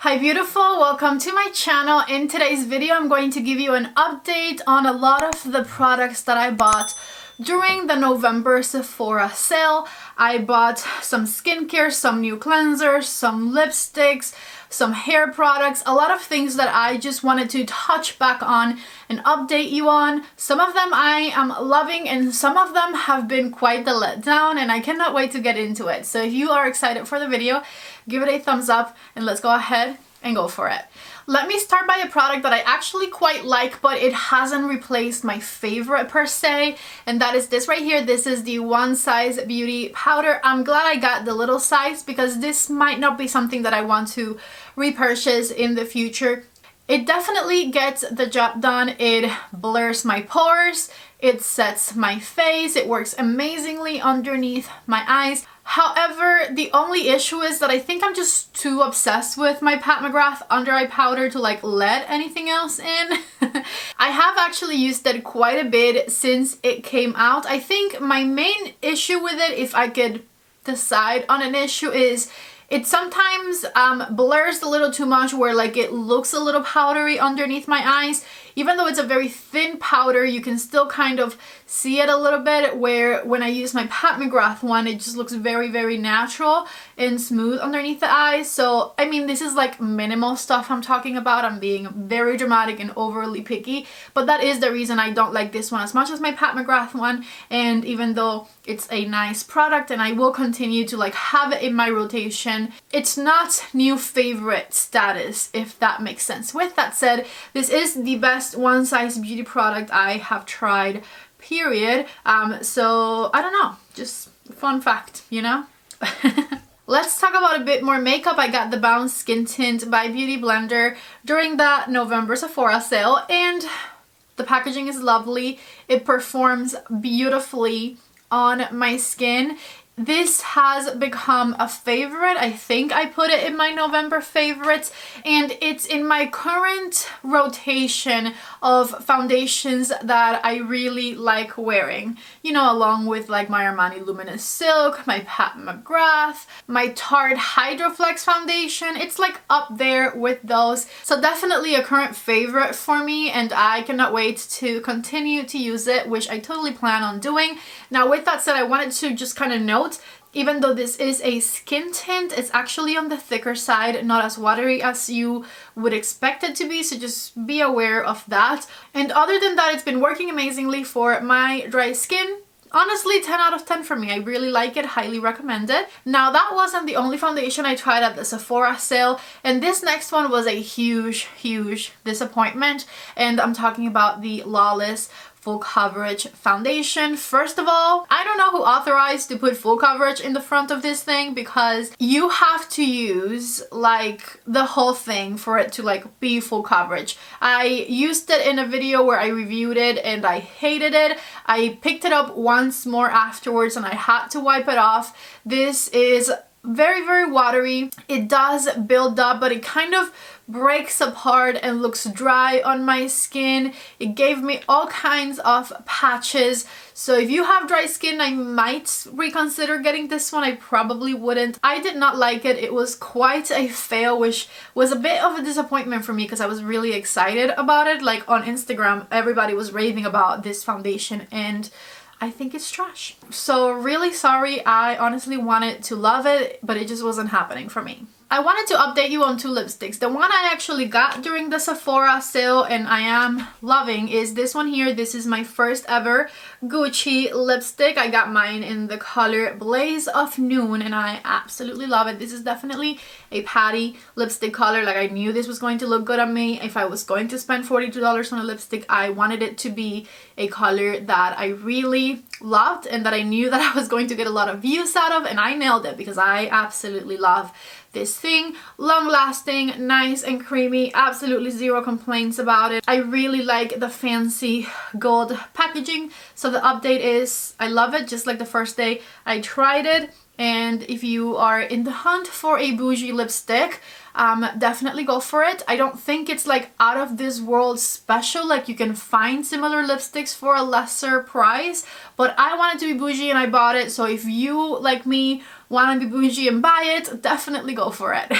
Hi beautiful, welcome to my channel. In today's video I'm going to give you an update on a lot of the products that I bought during the November Sephora sale. I bought some skincare, some new cleansers, some lipsticks, some hair products, a lot of things that I just wanted to touch back on and update you on. Some of them I am loving and some of them have been quite the letdown, and I cannot wait to get into it. So if you are excited for the video, give it a thumbs up and let's go ahead and go for it. Let me start by a product that I actually quite like, but it hasn't replaced my favorite per se, and that is this right here. This is the One Size Beauty powder. I'm glad I got the little size because this might not be something that I want to repurchase in the future. It definitely gets the job done. It blurs my pores, it sets my face, it works amazingly underneath my eyes. However, the only issue is that I think I'm just too obsessed with my Pat McGrath under eye powder to like let anything else in. I have actually used it quite a bit since it came out. I think my main issue with it, if I could decide on an issue, is it sometimes blurs a little too much where like it looks a little powdery underneath my eyes. Even though it's a very thin powder, you can still kind of see it a little bit, where when I use my Pat McGrath one, it just looks very, very natural and smooth underneath the eyes. So, I mean, this is like minimal stuff I'm talking about. I'm being very dramatic and overly picky, but that is the reason I don't like this one as much as my Pat McGrath one. And even though it's a nice product and I will continue to like have it in my rotation, it's not new favorite status, if that makes sense. With that said, this is the best One Size Beauty product I have tried, period. So I don't know, just fun fact, you know. Let's talk about a bit more makeup. I got the Bounce Skin Tint by Beauty Blender during that November Sephora sale, and the packaging is lovely. It performs beautifully on my skin. This has become a favorite. I think I put it in my November favorites, and it's in my current rotation of foundations that I really like wearing. You know, along with like my Armani Luminous Silk, my Pat McGrath, my Tarte Hydroflex foundation. It's like up there with those. So definitely a current favorite for me, and I cannot wait to continue to use it, which I totally plan on doing. Now, with that said, I wanted to just kind of note, even though this is a skin tint, it's actually on the thicker side, not as watery as you would expect it to be, so just be aware of that. And other than that, it's been working amazingly for my dry skin. Honestly, 10 out of 10 for me. I really like it, highly recommend it. Now, that wasn't the only foundation I tried at the Sephora sale, and this next one was a huge disappointment, and I'm talking about the Lawless Full Coverage Foundation. First of all, I don't know who authorized to put full coverage in the front of this thing, because you have to use like the whole thing for it to like be full coverage. I used it in a video where I reviewed it and I hated it. I picked it up once more afterwards and I had to wipe it off. This is very watery. It does build up, but it kind of breaks apart and looks dry on my skin. It gave me all kinds of patches. So if you have dry skin, I might reconsider getting this one. I probably wouldn't. I did not like it. It was quite a fail, which was a bit of a disappointment for me because I was really excited about it. Like on Instagram, everybody was raving about this foundation, and I think it's trash. So really sorry. I honestly wanted to love it, but it just wasn't happening for me. I wanted to update you on two lipsticks. The one I actually got during the Sephora sale and I am loving is this one here. This is my first ever Gucci lipstick. I got mine in the color Blaze of Noon and I absolutely love it. This is definitely a patty lipstick color. Like, I knew this was going to look good on me. If I was going to spend $42 on a lipstick, I wanted it to be a color that I really loved and that I knew that I was going to get a lot of views out of, and I nailed it because I absolutely love this thing. Long lasting, nice and creamy, absolutely zero complaints about it. I really like the fancy gold packaging. So the update is I love it, just like the first day I tried it. And if you are in the hunt for a bougie lipstick, definitely go for it. I don't think it's like out of this world special, like you can find similar lipsticks for a lesser price, but I wanted to be bougie and I bought it. So if you, like me, want to be bougie and buy it, definitely go for it.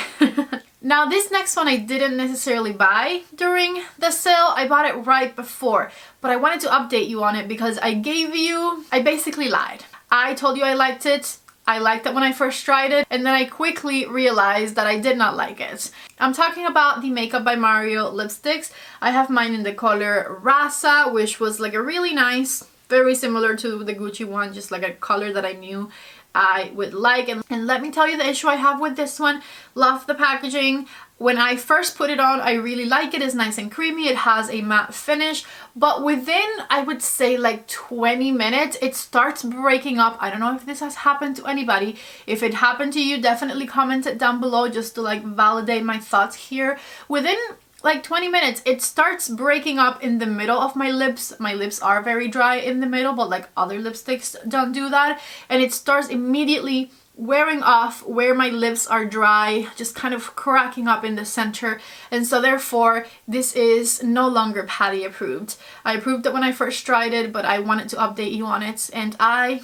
Now this next one I didn't necessarily buy during the sale, I bought it right before, but I wanted to update you on it because I basically lied. I told you I liked it. I liked it when I first tried it, and then I quickly realized that I did not like it. I'm talking about the Makeup by Mario lipsticks. I have mine in the color Rasa, which was like a really nice, very similar to the Gucci one, just like a color that I knew I would like. And let me tell you the issue I have with this one. Love the packaging. When I first put it on, I really like it. It's nice and creamy. It has a matte finish, but within, I would say like 20 minutes, it starts breaking up. I don't know if this has happened to anybody. If it happened to you, definitely comment it down below just to like validate my thoughts here. Within like 20 minutes, it starts breaking up in the middle of my lips. My lips are very dry in the middle, but like other lipsticks don't do that. And it starts immediately wearing off where my lips are dry, just kind of cracking up in the center. And so therefore, this is no longer Patty approved. I approved it when I first tried it, but I wanted to update you on it. And I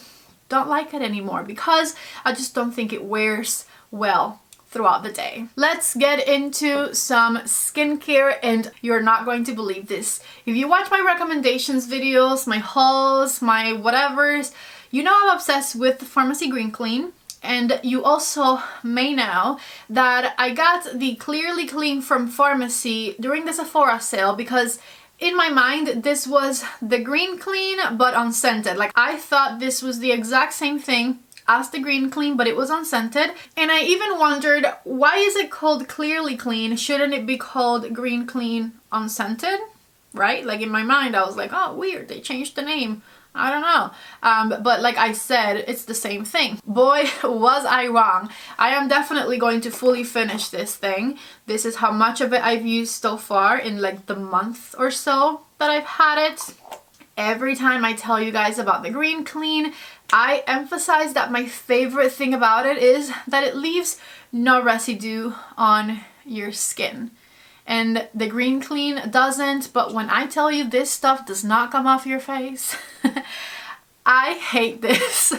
don't like it anymore because I just don't think it wears well throughout the day. Let's get into some skincare, and you're not going to believe this. If you watch my recommendations videos, my hauls, my whatevers, you know I'm obsessed with the Pharmacy Green Clean. And you also may know that I got the Clearly Clean from Pharmacy during the Sephora sale because in my mind this was the Green Clean but unscented. Like I thought this was the exact same thing as the Green Clean, but it was unscented. And I even wondered, why is it called Clearly Clean? Shouldn't it be called Green Clean Unscented? Right? Like in my mind I was like, oh weird, they changed the name. I don't know. But like I said, it's the same thing. Boy, was I wrong. I am definitely going to fully finish this thing. This is how much of it I've used so far in like the month or so that I've had it. Every time I tell you guys about the Green Clean, I emphasize that my favorite thing about it is that it leaves no residue on your skin. And the Green Clean doesn't, but when I tell you this stuff does not come off your face, I hate this.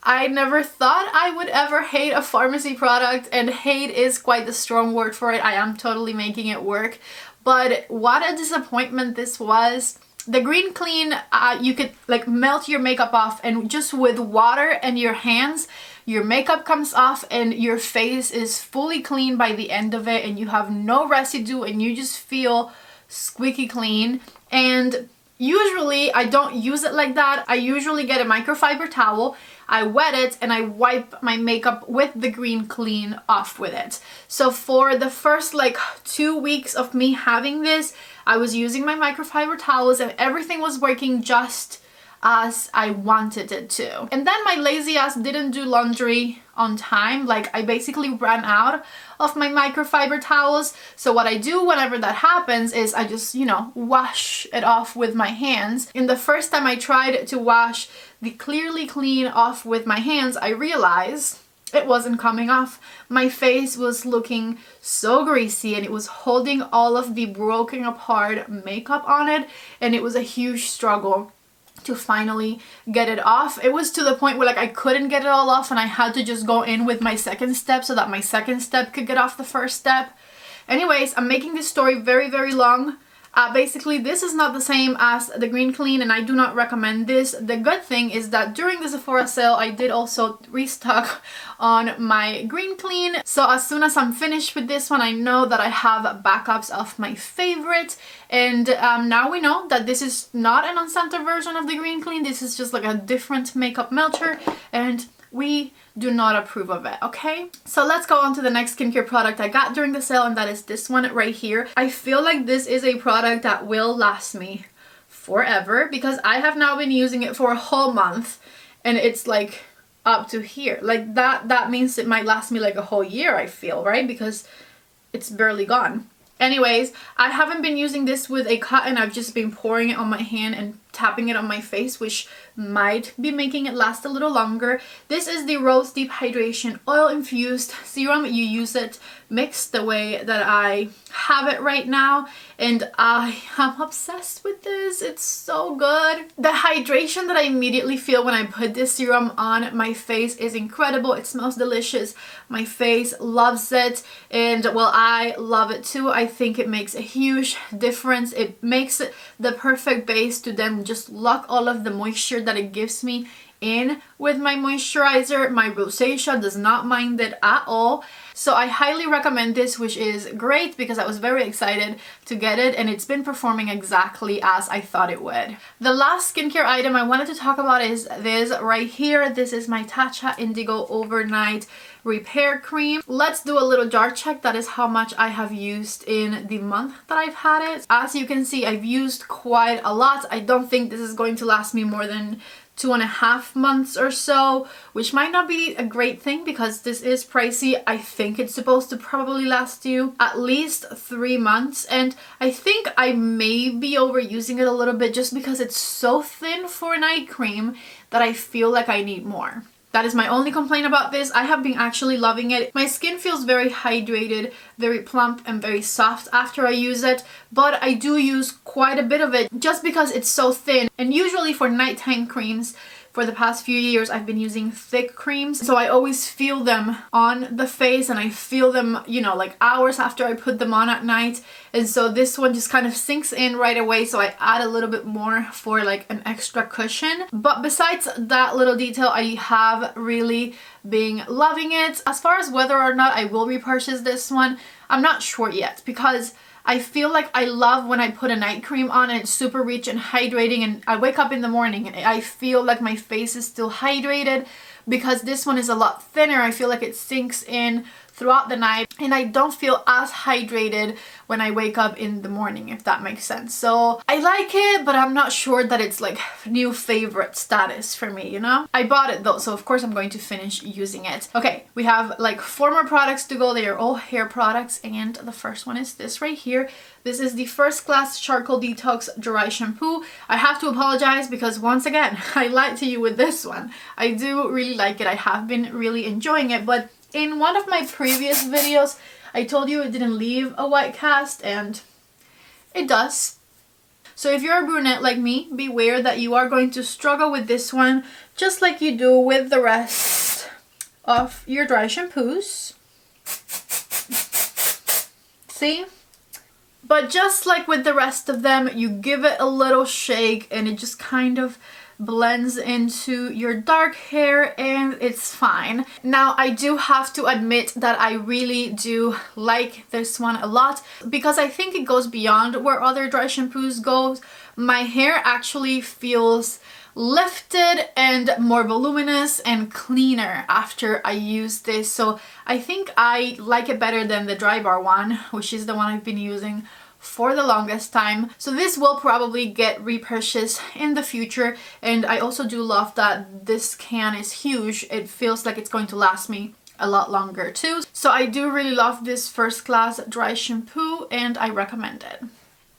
I never thought I would ever hate a pharmacy product, and hate is quite the strong word for it. I am totally making it work, but what a disappointment this was. The Green Clean, you could like melt your makeup off, and just with water and your hands, your makeup comes off and your face is fully clean by the end of it, and you have no residue and you just feel squeaky clean. And usually I don't use it like that. I usually get a microfiber towel, I wet it, and I wipe my makeup with the Green Clean off with it. So for the first like 2 weeks of me having this, I was using my microfiber towels and everything was working just as I wanted it to. And then my lazy ass didn't do laundry on time. Like I basically ran out of my microfiber towels. So what I do whenever that happens is I just, you know, wash it off with my hands. And the first time I tried to wash the Clearly Clean off with my hands, I realized it wasn't coming off. My face was looking so greasy and it was holding all of the broken apart makeup on it, and it was a huge struggle to finally get it off. It was to the point where like I couldn't get it all off and I had to just go in with my second step so that my second step could get off the first step. Anyways, I'm making this story very, very long. Basically, this is not the same as the Green Clean, and I do not recommend this. The good thing is that during the Sephora sale, I did also restock on my Green Clean. So as soon as I'm finished with this one, I know that I have backups of my favorite. And now we know that this is not an unscented version of the Green Clean. This is just like a different makeup melter, and we do not approve of it, okay? So let's go on to the next skincare product I got during the sale, and that is this one right here. I feel like this is a product that will last me forever because I have now been using it for a whole month, and it's like up to here. Like that means it might last me like a whole year, I feel, right? Because it's barely gone. Anyways, I haven't been using this with a cotton. I've just been pouring it on my hand and tapping it on my face, which might be making it last a little longer. This is the Rose Deep Hydration Oil Infused Serum. You use it mixed the way that I have it right now, and I am obsessed with this. It's so good. The hydration that I immediately feel when I put this serum on my face is incredible. It smells delicious. My face loves it, and well, I love it too. I think it makes a huge difference. It makes it the perfect base to then just lock all of the moisture that it gives me in with my moisturizer. My rosacea does not mind it at all. So I highly recommend this, which is great because I was very excited to get it, and it's been performing exactly as I thought it would. The last skincare item I wanted to talk about is this right here. This is my Tatcha Indigo Overnight Repair Cream. Let's do a little jar check. That is how much I have used in the month that I've had it. As you can see, I've used quite a lot. I don't think this is going to last me more than 2.5 months or so, which might not be a great thing because this is pricey. I think it's supposed to probably last you at least 3 months, and I think I may be overusing it a little bit just because it's so thin for a night cream that I feel like I need more. That is my only complaint about this. I have been actually loving it. My skin feels very hydrated, very plump, and very soft after I use it, but I do use quite a bit of it just because it's so thin. And usually for nighttime creams, for the past few years, I've been using thick creams, so I always feel them on the face, and I feel them, you know, like hours after I put them on at night. And so this one just kind of sinks in right away, so I add a little bit more for like an extra cushion. But besides that little detail, I have really been loving it. As far as whether or not I will repurchase this one, I'm not sure yet, because I feel like I love when I put a night cream on and it's super rich and hydrating, and I wake up in the morning and I feel like my face is still hydrated, because this one is a lot thinner. I feel like it sinks in throughout the night, and I don't feel as hydrated when I wake up in the morning, if that makes sense. So I like it, but I'm not sure that it's like new favorite status for me, you know? I bought it though, so of course I'm going to finish using it. Okay, we have like 4 more products to go. They are all hair products, and the first one is this right here. This is the First Class Charcoal Detox Dry Shampoo. I have to apologize because once again, I lied to you with this one. I do really like it. I have been really enjoying it, but in one of my previous videos, I told you it didn't leave a white cast, and it does. So if you're a brunette like me, beware that you are going to struggle with this one, just like you do with the rest of your dry shampoos. See? But just like with the rest of them, you give it a little shake and it just kind of blends into your dark hair, and it's fine. Now, I do have to admit that I really do like this one a lot, because I think it goes beyond where other dry shampoos go. My hair actually feels lifted and more voluminous and cleaner after I use this, so I think I like it better than the Dry Bar one, which is the one I've been using for the longest time. So this will probably get repurchased in the future, and I also do love that this can is huge. It feels like it's going to last me a lot longer too. So I do really love this First Class dry shampoo, and I recommend it.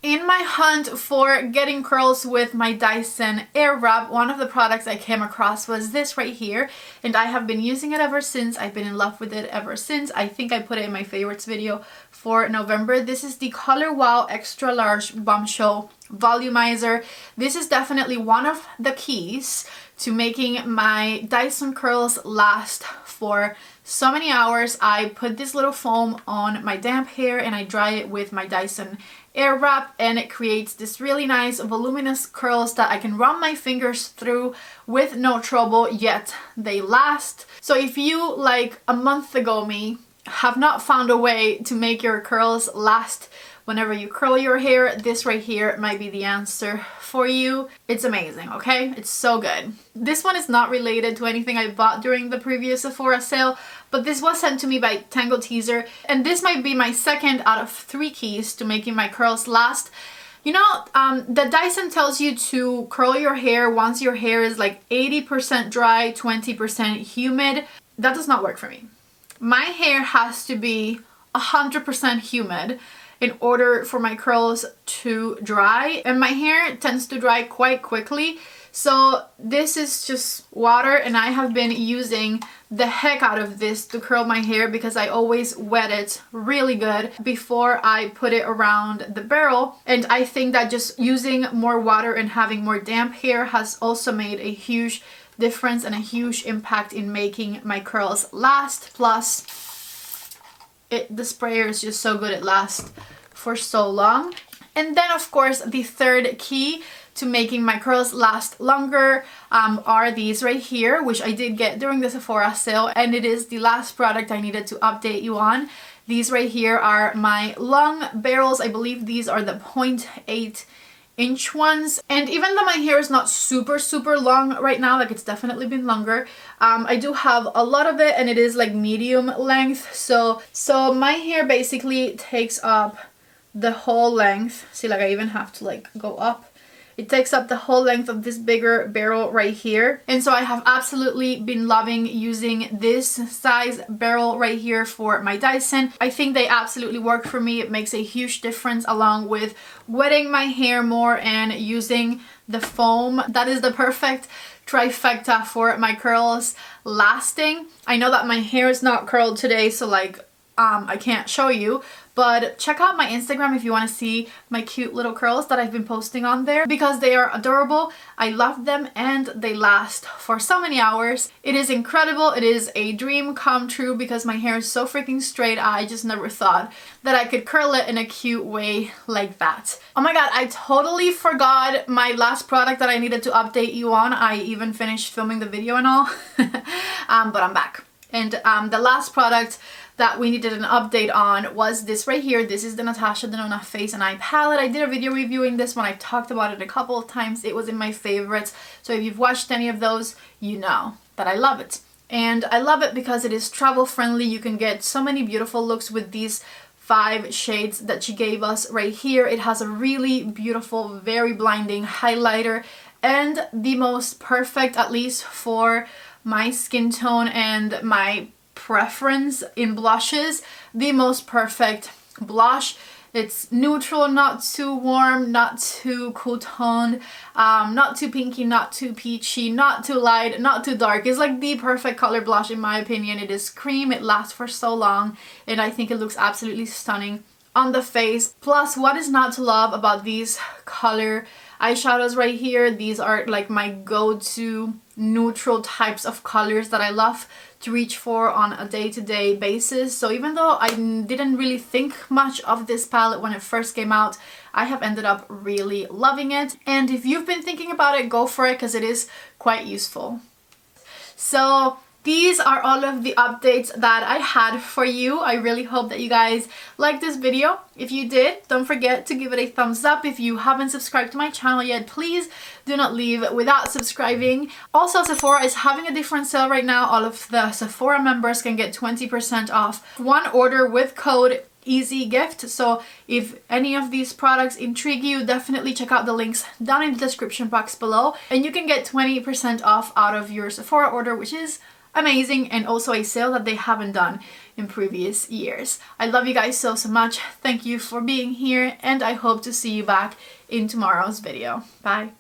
In my hunt for getting curls with my Dyson Airwrap, one of the products I came across was this right here, and I have been using it ever since. I've been in love with it ever since. I think I put it in my favorites video for November. This is the Color Wow Extra Large Bombshell Volumizer. This is definitely one of the keys to making my Dyson curls last for so many hours. I put this little foam on my damp hair and I dry it with my Dyson Airwrap, and it creates this really nice voluminous curls that I can run my fingers through with no trouble, yet they last. So if you, like a month ago me, have not found a way to make your curls last whenever you curl your hair, this right here might be the answer for you. It's amazing, okay? It's so good. This one is not related to anything I bought during the previous Sephora sale, but this was sent to me by Tango Teaser, and this might be my second out of 3 keys to making my curls last. You know, the Dyson tells you to curl your hair once your hair is like 80% dry, 20% humid. That does not work for me. My hair has to be 100% humid in order for my curls to dry, and my hair tends to dry quite quickly. So this is just water, and I have been using the heck out of this to curl my hair because I always wet it really good before I put it around the barrel. And I think that just using more water and having more damp hair has also made a huge difference and a huge impact in making my curls last. Plus, the sprayer is just so good, it lasts for so long. And then of course the third key to making my curls last longer are these right here, which I did get during the Sephora sale, and it is the last product I needed to update you on. These right here are my long barrels. I believe these are the 0.8 inch ones, and even though my hair is not super long right now, like it's definitely been longer, I do have a lot of it, and it is like medium length. So my hair basically takes up the whole length. See, like I even have to like go up. It takes up the whole length of this bigger barrel right here. And so I have absolutely been loving using this size barrel right here for my Dyson. I think they absolutely work for me. It makes a huge difference, along with wetting my hair more and using the foam. That is the perfect trifecta for my curls lasting. I know that my hair is not curled today, so like I can't show you, but check out my Instagram if you want to see my cute little curls that I've been posting on there, because they are adorable. I love them and they last for so many hours. It is incredible. It is a dream come true because my hair is so freaking straight. I just never thought that I could curl it in a cute way like that. Oh my god, I totally forgot my last product that I needed to update you on. I even finished filming the video and all, but I'm back. And the last product that we needed an update on was this right here. This is the Natasha Denona Face and Eye Palette. I did a video reviewing this one. I've talked about it a couple of times. It was in my favorites. So if you've watched any of those, you know that I love it. And I love it because it is travel friendly. You can get so many beautiful looks with these 5 shades that she gave us right here. It has a really beautiful, very blinding highlighter, and the most perfect, at least for my skin tone and my preference in blushes, the most perfect blush. It's neutral, not too warm, not too cool toned, not too pinky, not too peachy, not too light, not too dark. It's like the perfect color blush in my opinion. It is cream, it lasts for so long, and I think it looks absolutely stunning on the face. Plus, what is not to love about these color eyeshadows right here? These are like my go-to neutral types of colors that I love to reach for on a day-to-day basis. So even though I didn't really think much of this palette when it first came out, I have ended up really loving it. And if you've been thinking about it, go for it, because it is quite useful. So these are all of the updates that I had for you. I really hope that you guys liked this video. If you did, don't forget to give it a thumbs up. If you haven't subscribed to my channel yet, please do not leave without subscribing. Also, Sephora is having a different sale right now. All of the Sephora members can get 20% off one order with code EasyGift. So if any of these products intrigue you, definitely check out the links down in the description box below, and you can get 20% off out of your Sephora order, which is amazing, and also a sale that they haven't done in previous years. I love you guys so much. Thank you for being here, and I hope to see you back in tomorrow's video. Bye.